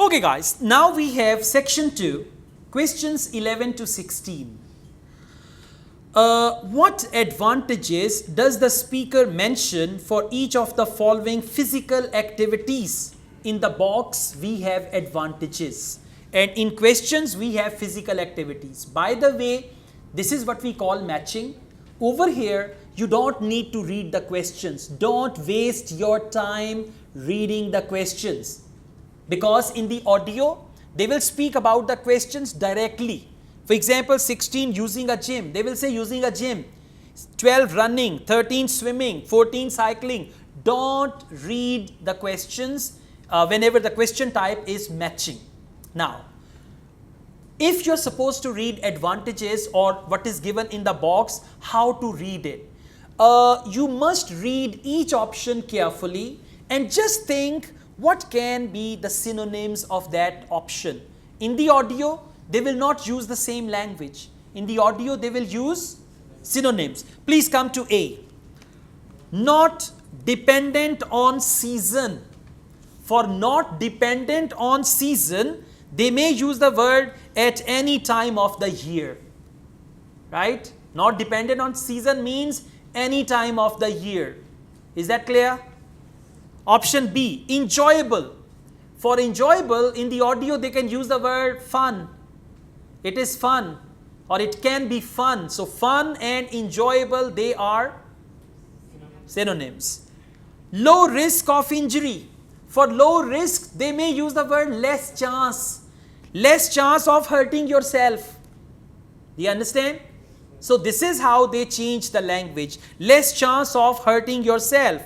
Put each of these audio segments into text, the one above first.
Okay guys, now we have section 2, questions 11 to 16. What advantages does the speaker mention for each of the following physical activities? In the box we have advantages, and in questions we have physical activities. By the way, this is what we call matching. Over here you don't need to read the questions. Don't waste your time reading the questions, because in the audio they will speak about the questions directly. For example, 16 using a gym, they will say using a gym. 12 running, 13 swimming, 14 cycling. Don't read the questions whenever the question type is matching. Now, if you're supposed to read advantages or what is given in the box, how to read it? You must read each option carefully and just think what can be the synonyms of that option. In the audio, they will not use the same language. In the audio, they will use synonyms. Please come to A. Not dependent on season. For not dependent on season, they may use the word at any time of the year. Right? Not dependent on season means any time of the year. Is that clear? Option B, enjoyable. For enjoyable, in the audio they can use the word fun. It is fun, or it can be fun. So fun and enjoyable, they are synonyms. Low risk of injury. For low risk, they may use the word less chance. Less chance of hurting yourself. Do you understand? So this is how they change the language. Less chance of hurting yourself.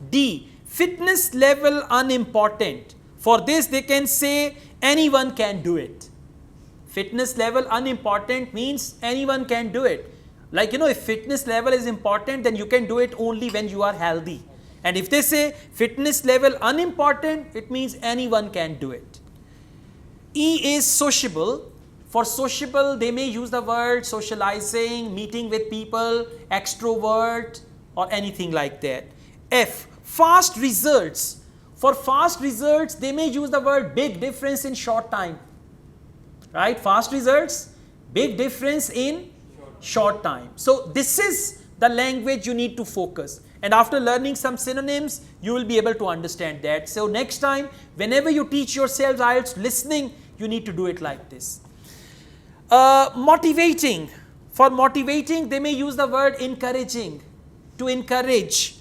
D, fitness level unimportant. For this they can say anyone can do it. Fitness level unimportant means anyone can do it. Like, you know, if fitness level is important, then you can do it only when you are healthy. And if they say fitness level unimportant, it means anyone can do it. E is sociable. For sociable, they may use the word socializing, meeting with people, extrovert, or anything like that. F, fast results. For fast results, they may use the word big difference in short time. Right? Fast results, big difference in short time. So this is the language you need to focus. And after learning some synonyms, you will be able to understand that. So next time, whenever you teach yourselves IELTS listening, you need to do it like this. Motivating. For motivating, they may use the word encouraging, to encourage.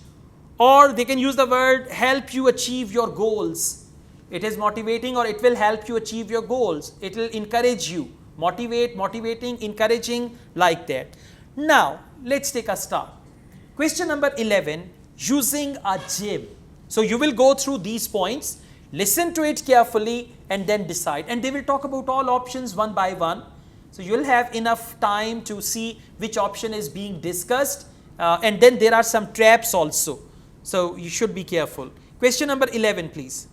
Or they can use the word help you achieve your goals. It is motivating, or it will help you achieve your goals. It will encourage you. Motivate, motivating, encouraging, like that. Now, let's take a start. Question number 11, using a gym. So you will go through these points, listen to it carefully, and then decide. And they will talk about all options one by one. So you will have enough time to see which option is being discussed. And then there are some traps also. So you should be careful. Question number 11, please.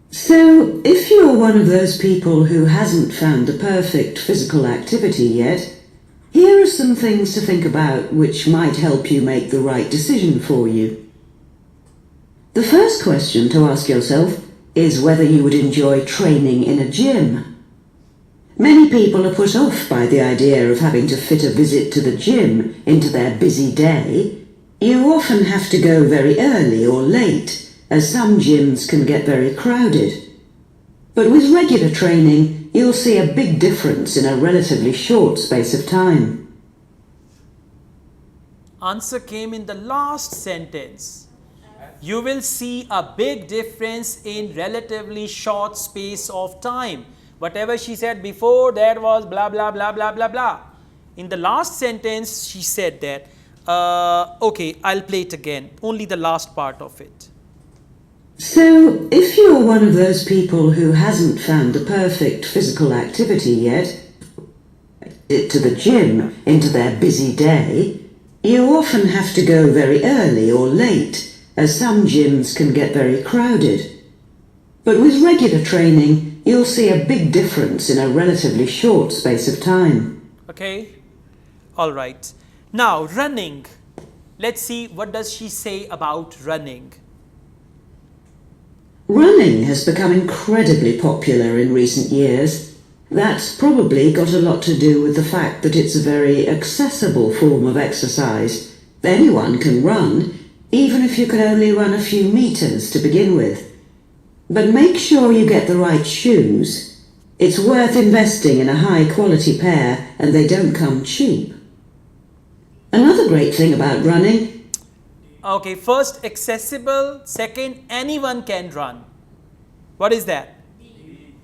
So, if you're one of those people who hasn't found the perfect physical activity yet, here are some things to think about which might help you make the right decision for you. The first question to ask yourself is whether you would enjoy training in a gym. Many people are put off by the idea of having to fit a visit to the gym into their busy day. You often have to go very early or late, as some gyms can get very crowded. But with regular training, you'll see a big difference in a relatively short space of time. Answer came in the last sentence. You will see a big difference in relatively short space of time. Whatever she said before, that was blah, blah, blah, blah, blah, blah. In the last sentence, she said that. Okay, I'll play it again. Only the last part of it. So, if you're one of those people who hasn't found the perfect physical activity yet, to the gym into their busy day, you often have to go very early or late, as some gyms can get very crowded. But with regular training, you'll see a big difference in a relatively short space of time. Okay, all right. Now, running. Let's see what does she say about running. Running has become incredibly popular in recent years. That's probably got a lot to do with the fact that it's a very accessible form of exercise. Anyone can run, even if you can only run a few meters to begin with. But make sure you get the right shoes. It's worth investing in a high-quality pair, and they don't come cheap. Another great thing about running... Okay, first, accessible. Second, anyone can run. What is that?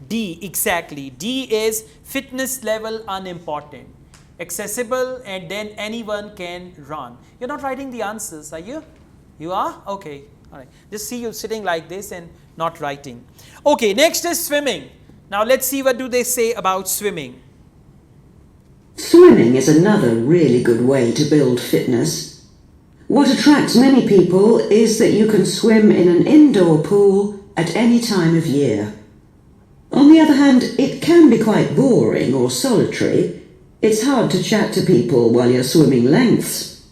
D, exactly. D is fitness level unimportant. Accessible, and then anyone can run. You're not writing the answers, are you? You are? Okay. All right. Just see you sitting like this and not writing. Okay, next is swimming. Now let's see what do they say about swimming. Swimming is another really good way to build fitness. What attracts many people is that you can swim in an indoor pool at any time of year. On the other hand, it can be quite boring or solitary. It's hard to chat to people while you're swimming lengths.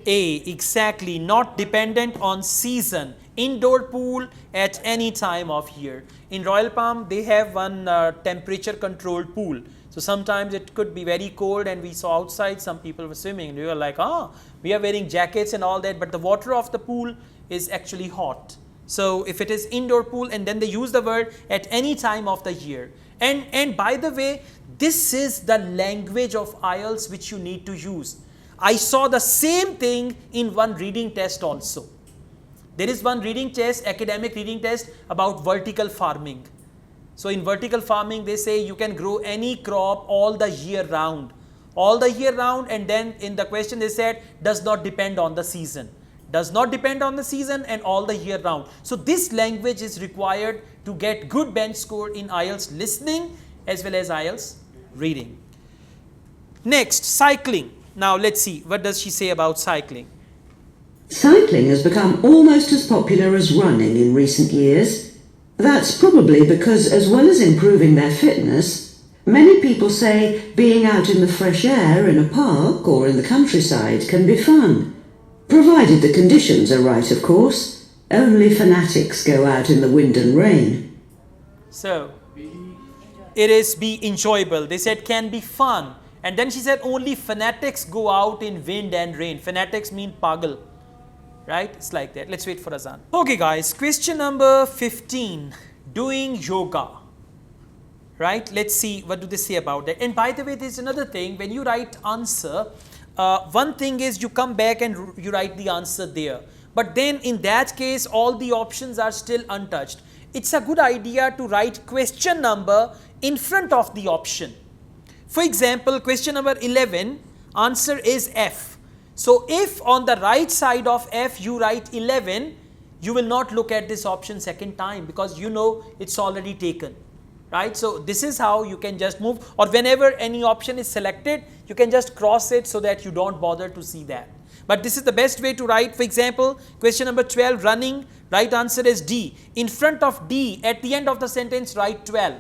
A, exactly, not dependent on season. Indoor pool at any time of year. In Royal Palm, they have one temperature controlled pool. So sometimes it could be very cold, and we saw outside some people were swimming and we were like, we are wearing jackets and all that, but the water of the pool is actually hot. So if it is indoor pool, and then they use the word at any time of the year. And by the way, this is the language of IELTS which you need to use. I saw the same thing in one reading test also. There is one reading test, academic reading test about vertical farming. So in vertical farming, they say you can grow any crop all the year round. All the year round, and then in the question they said, does not depend on the season. Does not depend on the season and all the year round. So this language is required to get good bench score in IELTS listening as well as IELTS reading. Next, cycling. Now let's see, what does she say about cycling? Cycling has become almost as popular as running in recent years. That's probably because, as well as improving their fitness, many people say being out in the fresh air in a park or in the countryside can be fun. Provided the conditions are right, of course. Only fanatics go out in the wind and rain. So, it is be enjoyable. They said can be fun. And then she said only fanatics go out in wind and rain. Fanatics mean pagal. Right? It's like that. Let's wait for Azan. Okay guys, question number 15. Doing yoga. Right? Let's see what do they say about that. And by the way, there's another thing. When you write answer, one thing is you come back and you write the answer there. But then in that case, all the options are still untouched. It's a good idea to write question number in front of the option. For example, question number 11, answer is F. So if on the right side of F you write 11, you will not look at this option second time because you know it's already taken. Right? So this is how you can just move, or whenever any option is selected, you can just cross it so that you don't bother to see that. But this is the best way to write. For example, question number 12, running, right answer is D. In front of D, at the end of the sentence, write 12.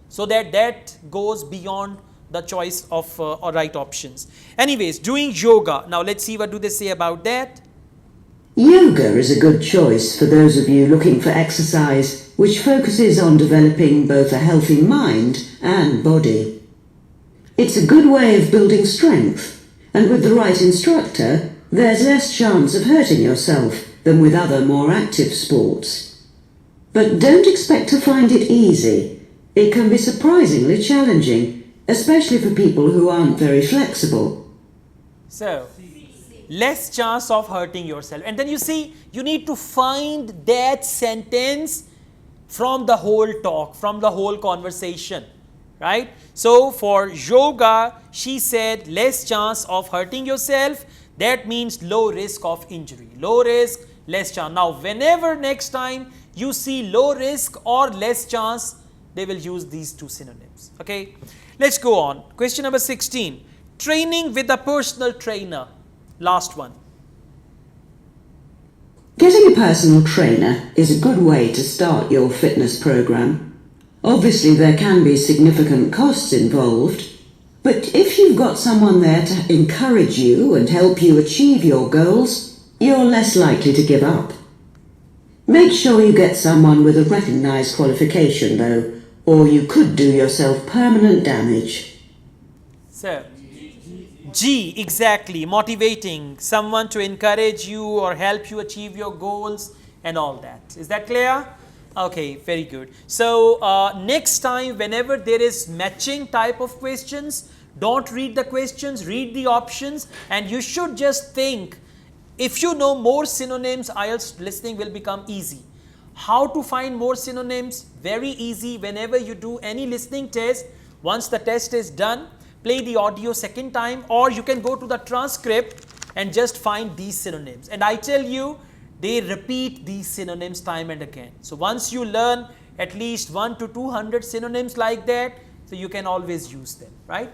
So that goes beyond the choice of or right options. Anyways, doing yoga. Now let's see what do they say about that. Yoga is a good choice for those of you looking for exercise which focuses on developing both a healthy mind and body. It's a good way of building strength, and with the right instructor, there's less chance of hurting yourself than with other more active sports. But don't expect to find it easy. It can be surprisingly challenging, especially for people who aren't very flexible. So, less chance of hurting yourself. And then you see, you need to find that sentence from the whole talk, from the whole conversation, right? So, for yoga, she said less chance of hurting yourself. That means low risk of injury. Low risk, less chance. Now, whenever next time you see low risk or less chance, they will use these two synonyms, okay? Let's go on. Question number 16. Training with a personal trainer. Last one. Getting a personal trainer is a good way to start your fitness program. Obviously, there can be significant costs involved, but if you've got someone there to encourage you and help you achieve your goals, you're less likely to give up. Make sure you get someone with a recognized qualification though, or you could do yourself permanent damage. So, G, exactly, motivating, someone to encourage you or help you achieve your goals and all that. Is that clear? Okay, very good. So, next time whenever there is matching type of questions, don't read the questions, read the options, and you should just think, if you know more synonyms, IELTS listening will become easy. How to find more synonyms? Very easy. Whenever you do any listening test, once the test is done, play the audio second time, or you can go to the transcript and just find these synonyms. And I tell you, they repeat these synonyms time and again. So once you learn at least 1 to 200 synonyms like that, so you can always use them, right?